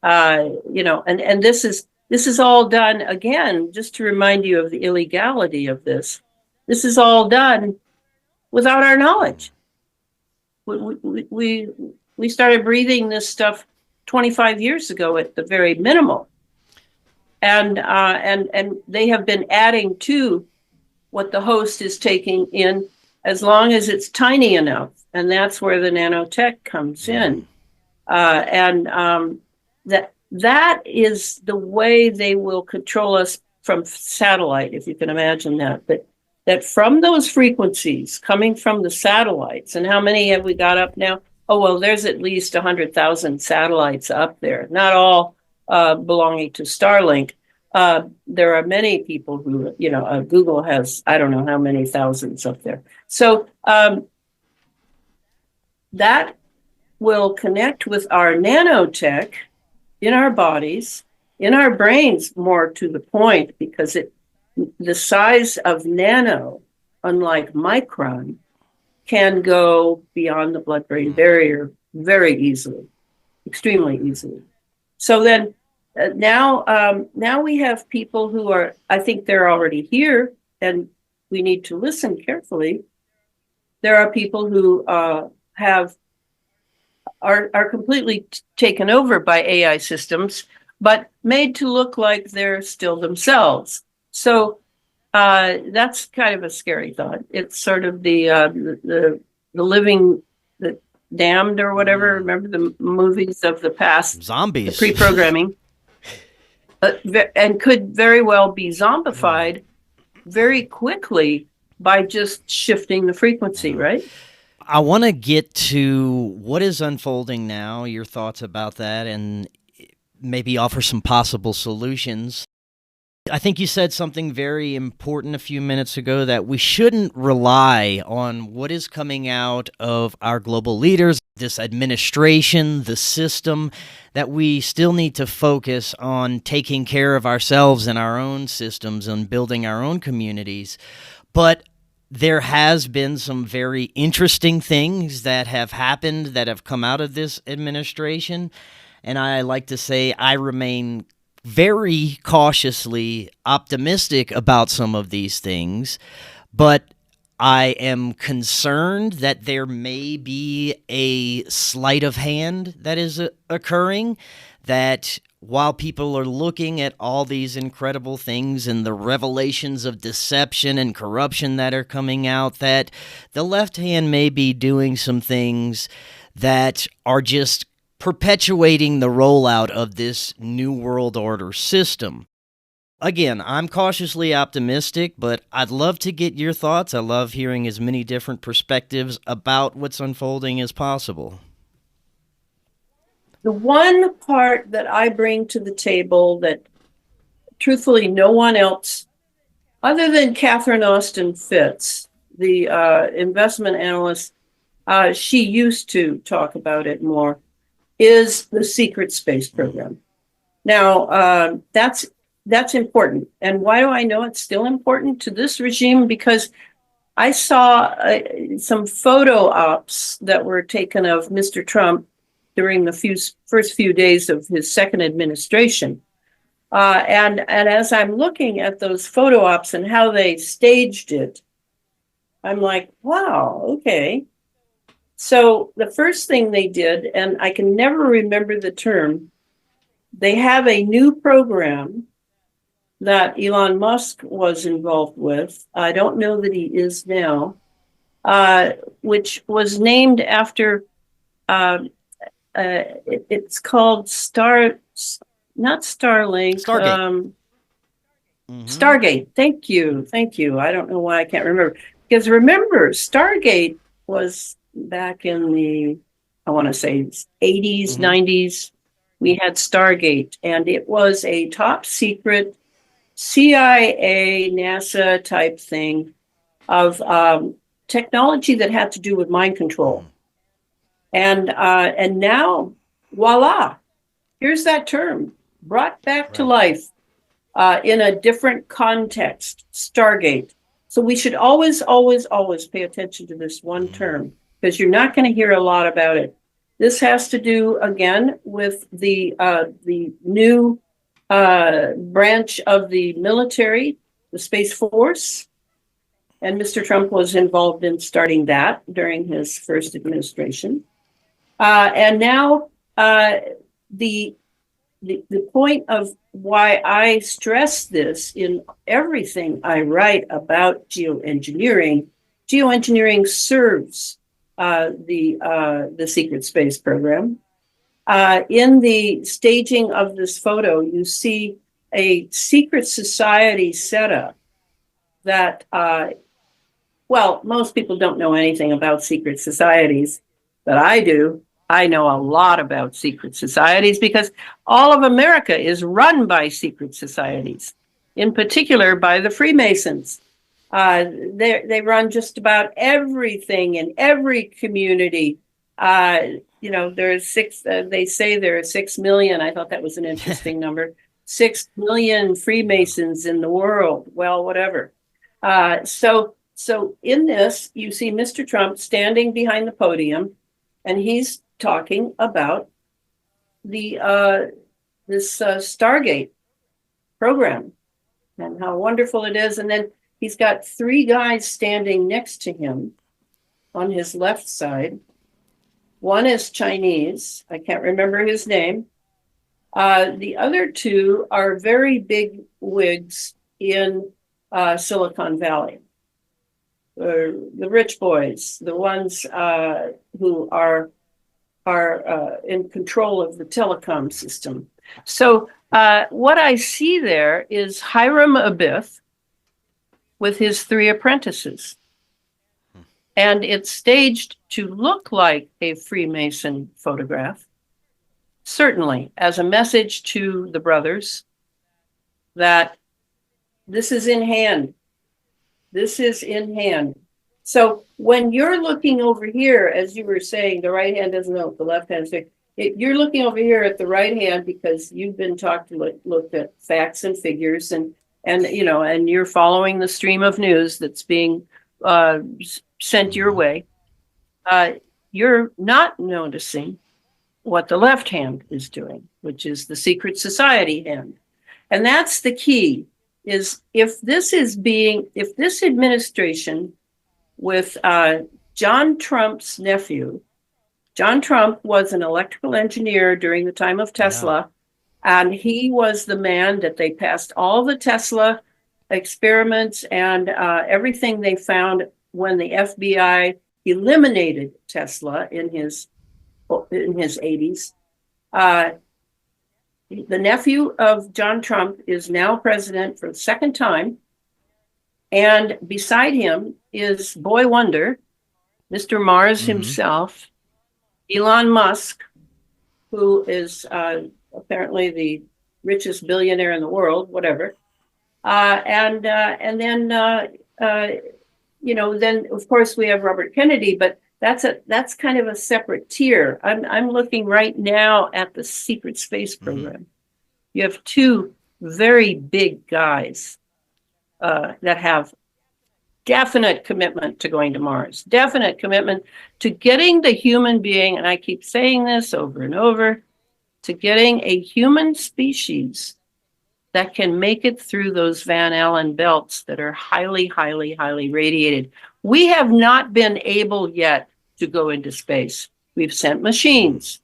And this is all done, again, just to remind you of the illegality of this. This is all done without our knowledge. We started breathing this stuff 25 years ago at the very minimal. And they have been adding to what the host is taking in as long as it's tiny enough. And that's where the nanotech comes in. That is the way they will control us from satellite, if you can imagine that, that from those frequencies coming from the satellites, and how many have we got up now? Oh, well, there's at least 100,000 satellites up there, not all belonging to Starlink. There are many people who, Google has, I don't know how many thousands up there. So that will connect with our nanotech in our bodies, in our brains, more to the point, because the size of nano, unlike micron, can go beyond the blood-brain barrier very easily, extremely easily. So then now we have people who are, I think they're already here, and we need to listen carefully. There are people who are completely taken over by AI systems, but made to look like they're still themselves. So that's kind of a scary thought. It's sort of the living, the damned or whatever. Remember the movies of the past? Zombies. The pre-programming. And could very well be zombified very quickly by just shifting the frequency, right? I want to get to what is unfolding now, your thoughts about that, and maybe offer some possible solutions. I think you said something very important a few minutes ago, that we shouldn't rely on what is coming out of our global leaders, this administration, the system, that we still need to focus on taking care of ourselves and our own systems and building our own communities. But there has been some very interesting things that have happened that have come out of this administration. And I like to say I remain very cautiously optimistic about some of these things, but I am concerned that there may be a sleight of hand that is occurring, that while people are looking at all these incredible things and the revelations of deception and corruption that are coming out, that the left hand may be doing some things that are just perpetuating the rollout of this New World Order system. Again, I'm cautiously optimistic, but I'd love to get your thoughts. I love hearing as many different perspectives about what's unfolding as possible. The one part that I bring to the table that truthfully no one else, other than Catherine Austin Fitts, the investment analyst, she used to talk about it more, is the secret space program. Now, that's important. And why do I know it's still important to this regime? Because I saw some photo ops that were taken of Mr. Trump during the first few days of his second administration. And as I'm looking at those photo ops and how they staged it, I'm like, wow, okay. So the first thing they did, and I can never remember the term, they have a new program that Elon Musk was involved with. I don't know that he is now, which was named after, it's called not Starlink. Stargate. Stargate. Thank you. I don't know why I can't remember. Because remember, Stargate was back in the, I want to say 80s, 90s, we had Stargate, and it was a top secret CIA, NASA type thing of technology that had to do with mind control. And now, voila, here's that term brought back to life in a different context, Stargate. So we should always, always, always pay attention to this one term, because you're not going to hear a lot about it. This has to do, again, with the new branch of the military, the Space Force. And Mr. Trump was involved in starting that during his first administration. And now the point of why I stress this in everything I write about geoengineering serves the secret space program. In the staging of this photo, you see a secret society setup that, well, most people don't know anything about secret societies, but I do. I know a lot about secret societies because all of America is run by secret societies, in particular by the Freemasons. They run just about everything in every community. There's six, they say there are 6 million. I thought that was an interesting number. 6 million Freemasons in the world. Well, whatever. So in this, you see Mr. Trump standing behind the podium, and he's talking about this Stargate program and how wonderful it is. And then he's got 3 guys standing next to him on his left side. One is Chinese. I can't remember his name. The other 2 are very big wigs in Silicon Valley. The rich boys, the ones who are in control of the telecom system. So what I see there is Hiram Abiff with his 3 apprentices. And it's staged to look like a Freemason photograph, certainly as a message to the brothers that this is in hand. This is in hand. So when you're looking over here, as you were saying, the right hand doesn't know what the left hand is. You're looking over here at the right hand because you've been taught to look at facts and figures, and you're following the stream of news that's being sent your way. You're not noticing what the left hand is doing, which is the secret society hand. And that's the key, is if this administration with John Trump's nephew, John Trump was an electrical engineer during the time of Tesla, and he was the man that they passed all the Tesla experiments and everything they found when the FBI eliminated Tesla in his 80s. The nephew of John Trump is now president for the second time. And beside him is Boy Wonder, Mr. Mars himself, Elon Musk, who is apparently the richest billionaire in the world, whatever. And then of course we have Robert Kennedy, but that's kind of a separate tier. I'm looking right now at the secret space program. You have 2 very big guys that have definite commitment to going to Mars, definite commitment to getting the human being, and I keep saying this over and over, to getting a human species that can make it through those Van Allen belts that are highly, highly, highly radiated. We have not been able yet to go into space. We've sent machines,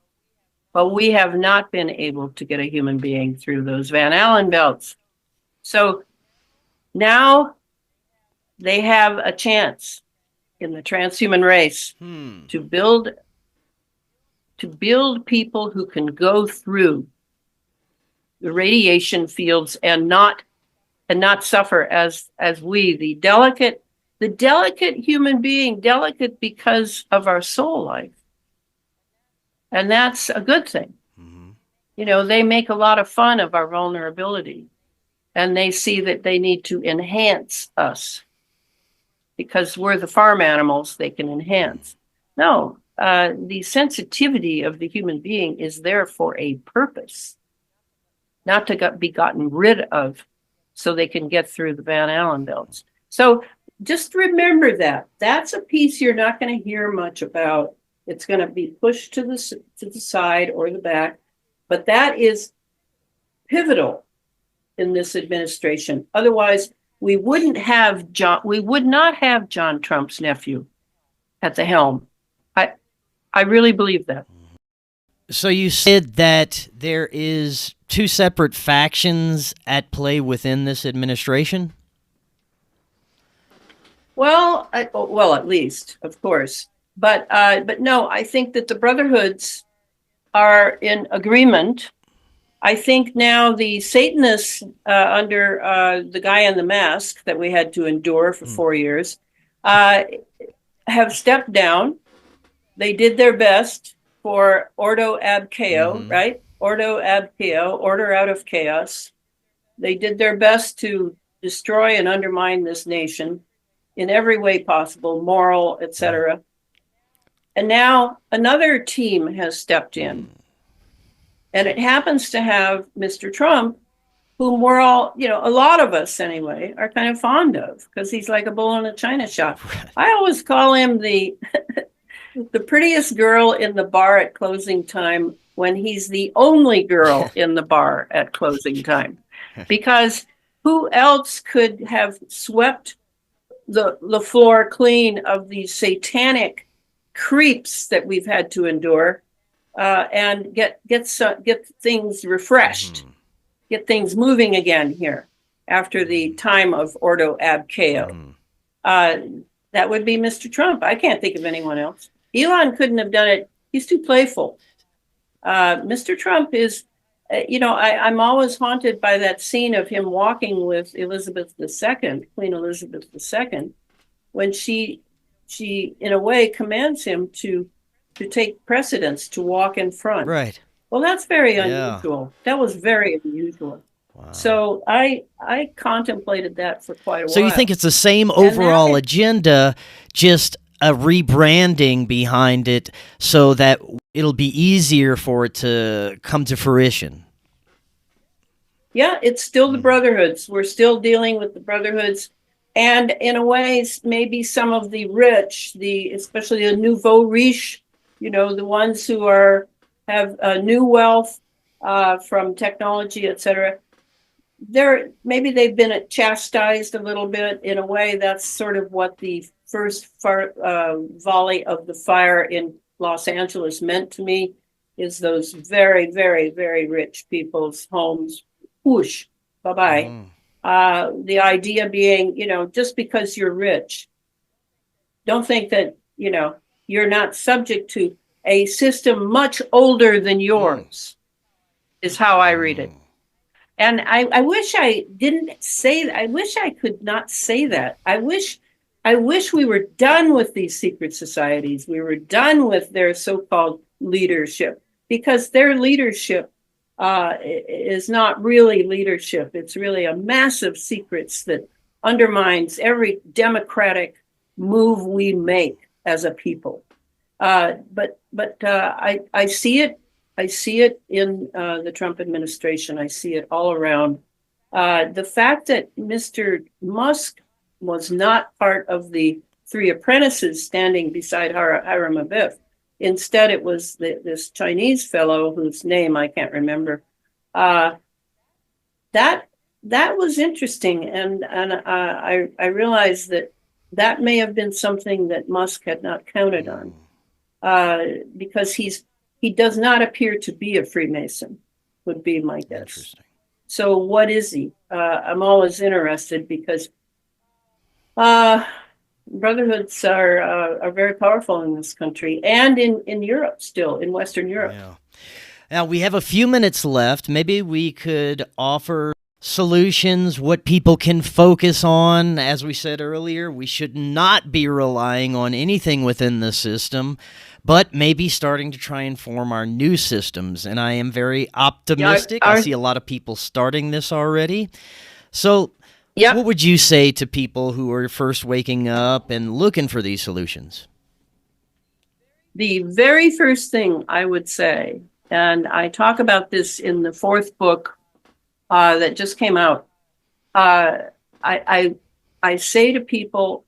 but we have not been able to get a human being through those Van Allen belts. So now they have a chance in the transhuman race to build people who can go through the radiation fields and not suffer as we, the delicate human being, delicate because of our soul life. And that's a good thing. They make a lot of fun of our vulnerability, and they see that they need to enhance us because we're the farm animals they can enhance. No, the sensitivity of the human being is there for a purpose, not to be gotten rid of so they can get through the Van Allen belts. So just remember that. That's a piece you're not going to hear much about. It's going to be pushed to the side or the back, but that is pivotal in this administration. Otherwise, we would not have John Trump's nephew at the helm. I really believe that. So you said that there is 2 separate factions at play within this administration? Well, at least, of course. But no, I think that the brotherhoods are in agreement I think now the Satanists under the guy in the mask that we had to endure for 4 years have stepped down. They did their best for Ordo ab Chaos, right? Ordo ab Chaos, order out of chaos. They did their best to destroy and undermine this nation in every way possible, moral, etc. And now another team has stepped in. And it happens to have Mr. Trump, whom we're all, a lot of us anyway, are kind of fond of, because he's like a bull in a china shop. I always call him the prettiest girl in the bar at closing time when he's the only girl in the bar at closing time. Because who else could have swept the floor clean of these satanic creeps that we've had to endure and get things refreshed, get things moving again here after the time of Ordo ab Chaos. That would be Mr. Trump. I can't think of anyone else. Elon couldn't have done it. He's too playful. Mr. Trump is, I'm always haunted by that scene of him walking with Elizabeth II, Queen Elizabeth II, when she in a way commands him to take precedence, to walk in front. Right. Well, that's very unusual. That was very unusual. Wow. So I contemplated that for quite a while. So you think it's the same overall agenda, just a rebranding behind it so that it'll be easier for it to come to fruition? Yeah, it's still the brotherhoods. We're still dealing with the brotherhoods. And in a way, maybe some of the rich, especially the nouveau riche, the ones who have new wealth from technology, etc. Maybe they've been chastised a little bit. In a way, that's sort of what the first volley of the fire in Los Angeles meant to me, is those very, very, very rich people's homes. Whoosh, bye-bye. The idea being, just because you're rich, don't think that, you're not subject to a system much older than yours, is how I read it. And I wish I didn't say that. I wish I could not say that. I wish we were done with these secret societies. We were done with their so-called leadership, because their leadership is not really leadership. It's really a massive secrets that undermines every democratic move we make as a people. But I see it. I see it in the Trump administration. I see it all around. The fact that Mr. Musk was not part of the three apprentices standing beside Hiram Abif. Instead, it was this Chinese fellow whose name I can't remember. That was interesting, and I realized that may have been something that Musk had not counted on, because he does not appear to be a Freemason, would be my guess. Interesting. So what is he? I'm always interested, because brotherhoods are very powerful in this country and in Europe, still in Western Europe. Yeah. Now we have a few minutes left. Maybe we could offer solutions, what people can focus on. As we said earlier, we should not be relying on anything within the system, but maybe starting to try and form our new systems. And I am very optimistic. I see a lot of people starting this already. So what would you say to people who are first waking up and looking for these solutions? The very first thing I would say, and I talk about this in the fourth book that just came out, I say to people,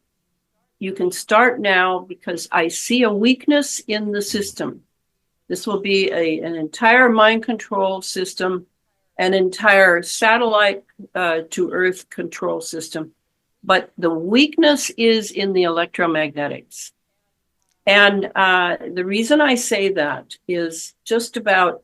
you can start now, because I see a weakness in the system. This will be an entire mind control system, an entire satellite to Earth control system. But the weakness is in the electromagnetics. And the reason I say that is just about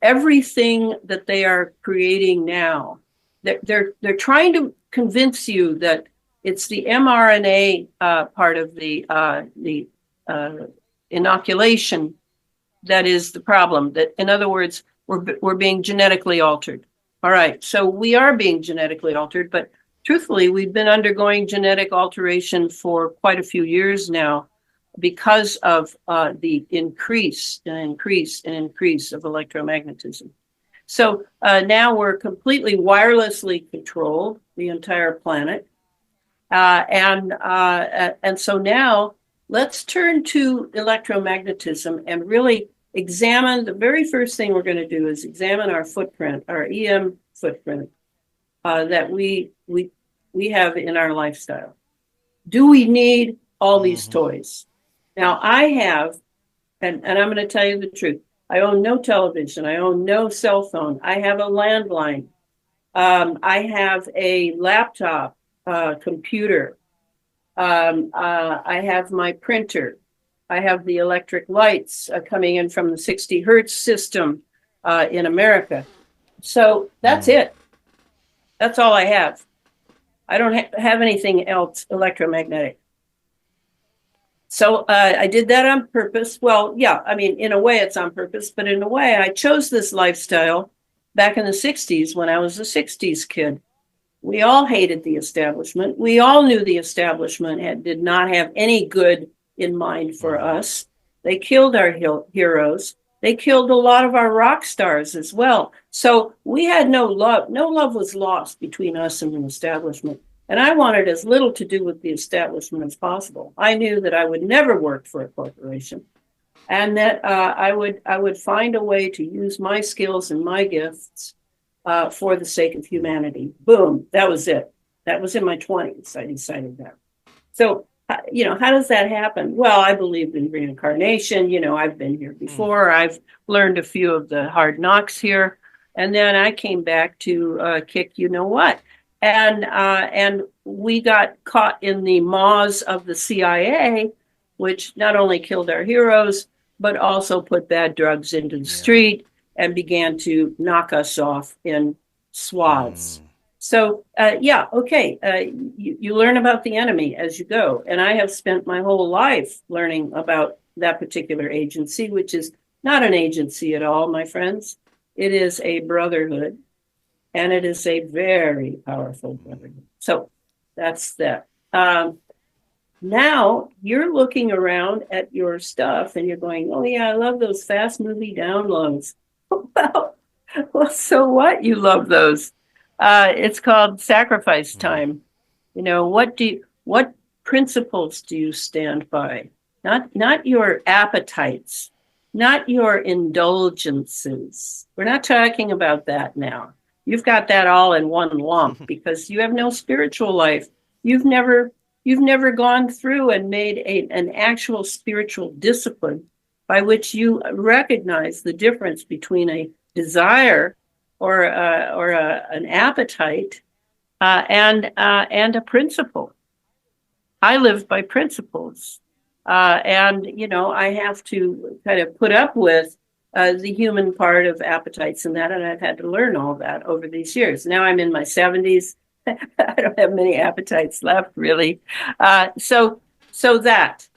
everything that they are creating now. They're trying to convince you that it's the mRNA part of the inoculation that is the problem. That, in other words, we're being genetically altered. All right, so we are being genetically altered, but truthfully, we've been undergoing genetic alteration for quite a few years now because of the increase of electromagnetism. So now we're completely wirelessly controlled, the entire planet. And so now let's turn to electromagnetism and really examine. The very first thing we're going to do is examine our footprint, our EM footprint that we have in our lifestyle. Do we need all these toys? Now I have, and I'm going to tell you the truth, I own no television, I own no cell phone, I have a landline, I have a laptop, computer, I have my printer, I have the electric lights coming in from the 60 hertz system in America. So that's it. That's all I have. I don't have anything else electromagnetic. So I did that on purpose. Well, yeah, I mean, in a way it's on purpose, but in a way I chose this lifestyle back in the 60s when I was a 60s kid. We all hated the establishment. We all knew the establishment did not have any good in mind for us. They killed our heroes. They killed a lot of our rock stars as well. So we had no love. No love was lost between us and the establishment. And I wanted as little to do with the establishment as possible. I knew that I would never work for a corporation, and that I would find a way to use my skills and my gifts for the sake of humanity. Boom, that was it. That was in my 20s. I decided that. So, how does that happen? Well, I believed in reincarnation. I've been here before. I've learned a few of the hard knocks here. And then I came back to kick what. And we got caught in the maws of the CIA, which not only killed our heroes, but also put bad drugs into the street and began to knock us off in swaths. So, you learn about the enemy as you go. And I have spent my whole life learning about that particular agency, which is not an agency at all, my friends. It is a brotherhood. And it is a very powerful brotherhood. So that's that. Now you're looking around at your stuff and you're going, oh, yeah, I love those fast movie downloads. Well, so what? You love those. It's called sacrifice time. What principles do you stand by? Not your appetites, not your indulgences. We're not talking about that now. You've got that all in one lump because you have no spiritual life. You've never gone through and made an actual spiritual discipline by which you recognize the difference between a desire or an appetite and a principle. I live by principles, and I have to kind of put up with the human part of appetites and that, and I've had to learn all that over these years. Now I'm in my 70s. I don't have many appetites left, really. So that,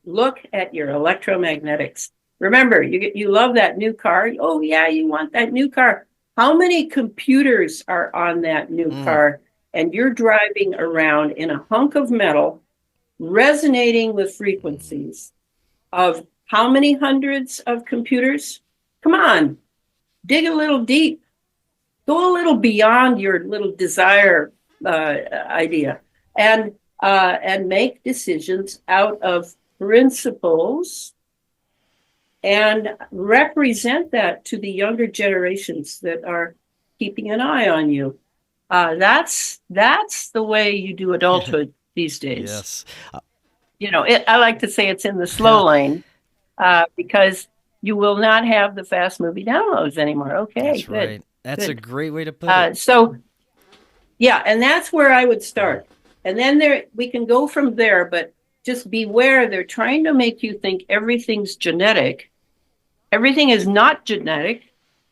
look at your electromagnetics. Remember, you love that new car. Oh, yeah, you want that new car. How many computers are on that new car? And you're driving around in a hunk of metal, resonating with frequencies of how many hundreds of computers? Come on, dig a little deep. Go a little beyond your little desire idea and make decisions out of principles and represent that to the younger generations that are keeping an eye on you. That's the way you do adulthood these days. Yes. I like to say it's in the slow lane. Because you will not have the fast movie downloads anymore. Okay, that's good. Right. That's good. A great way to put it. So, yeah, and that's where I would start. And then we can go from there, but just beware. They're trying to make you think everything's genetic. Everything is not genetic.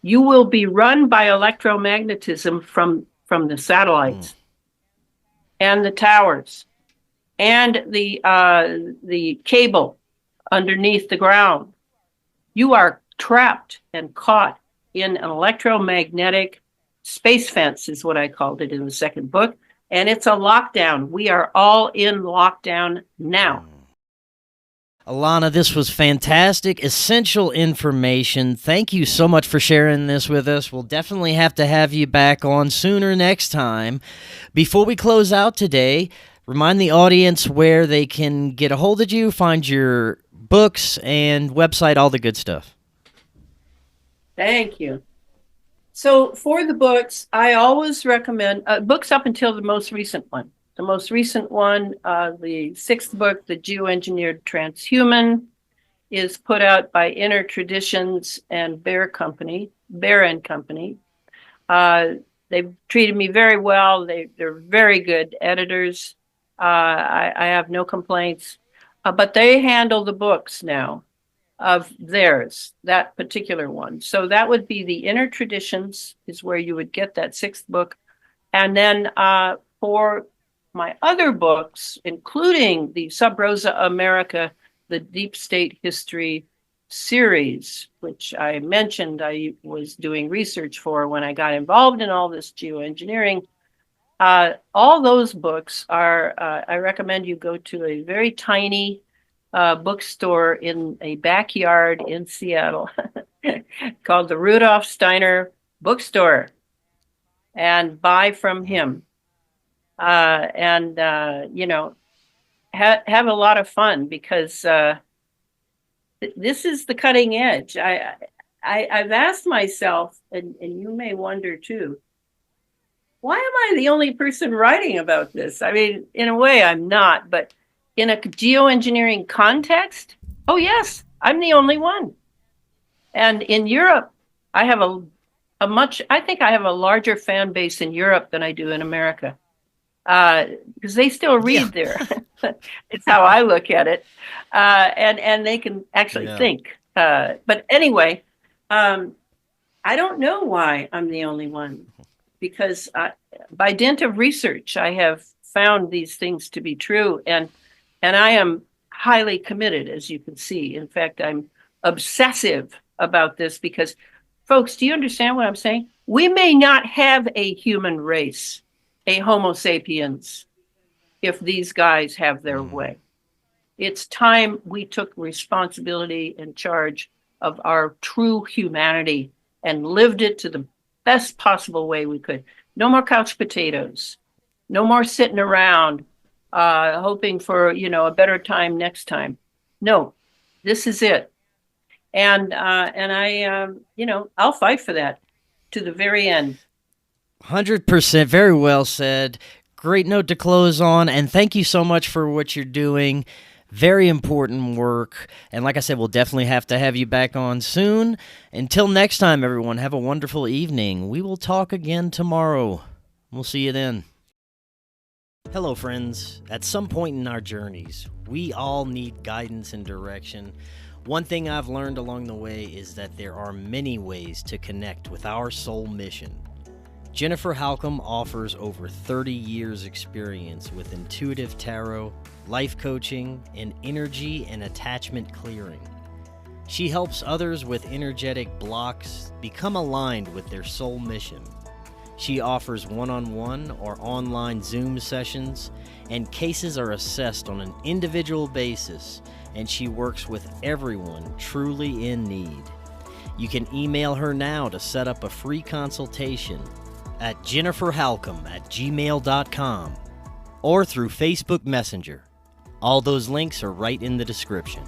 You will be run by electromagnetism from the satellites and the towers and the cable underneath the ground. You are trapped and caught in an electromagnetic space fence, is what I called it in the second book. And it's a lockdown. We are all in lockdown now. Elana, this was fantastic, essential information. Thank you so much for sharing this with us. We'll definitely have to have you back on sooner next time. Before we close out today, remind the audience where they can get a hold of you, find your books and website, all the good stuff. Thank you. So for the books, I always recommend books up until the most recent one. The most recent one, the sixth book, The Geoengineered Transhuman, is put out by Inner Traditions and Bear and Company. They've treated me very well. They're very good editors. I have no complaints. But they handle the books now of theirs, that particular one. So that would be the Inner Traditions is where you would get that sixth book. And then for my other books, including the Sub Rosa America, the Deep State History series, which I mentioned I was doing research for when I got involved in all this geoengineering, all those books are, I recommend you go to a very tiny bookstore in a backyard in Seattle called the Rudolf Steiner Bookstore and buy from him. You know, have a lot of fun because this is the cutting edge. I've asked myself, and you may wonder too, why am I the only person writing about this? I mean, in a way, I'm not, but in a geoengineering context, oh yes, I'm the only one. And in Europe, I have I think I have a larger fan base in Europe than I do in America. Because they still read there. It's how I look at it. And they can actually think. But anyway, I don't know why I'm the only one. Because by dint of research, I have found these things to be true. And I am highly committed, as you can see. In fact, I'm obsessive about this because, folks, do you understand what I'm saying? We may not have a human race, a Homo sapiens, if these guys have their way. It's time we took responsibility and charge of our true humanity and lived it to the best possible way we could. No more couch potatoes. No more sitting around hoping for, a better time next time. No, this is it. And I, I'll fight for that to the very end. 100%. Very well said. Great note to close on. And thank you so much for what you're doing. Very important work. And like I said, we'll definitely have to have you back on soon. Until next time, everyone, have a wonderful evening. We will talk again tomorrow. We'll see you then. Hello, friends. At some point in our journeys, we all need guidance and direction. One thing I've learned along the way is that there are many ways to connect with our soul mission. Jennifer Halcame offers over 30 years experience with intuitive tarot, life coaching, and energy and attachment clearing. She helps others with energetic blocks become aligned with their soul mission. She offers one-on-one or online Zoom sessions, and cases are assessed on an individual basis, and she works with everyone truly in need. You can email her now to set up a free consultation at jenniferhalcame@gmail.com or through Facebook Messenger. All those links are right in the description.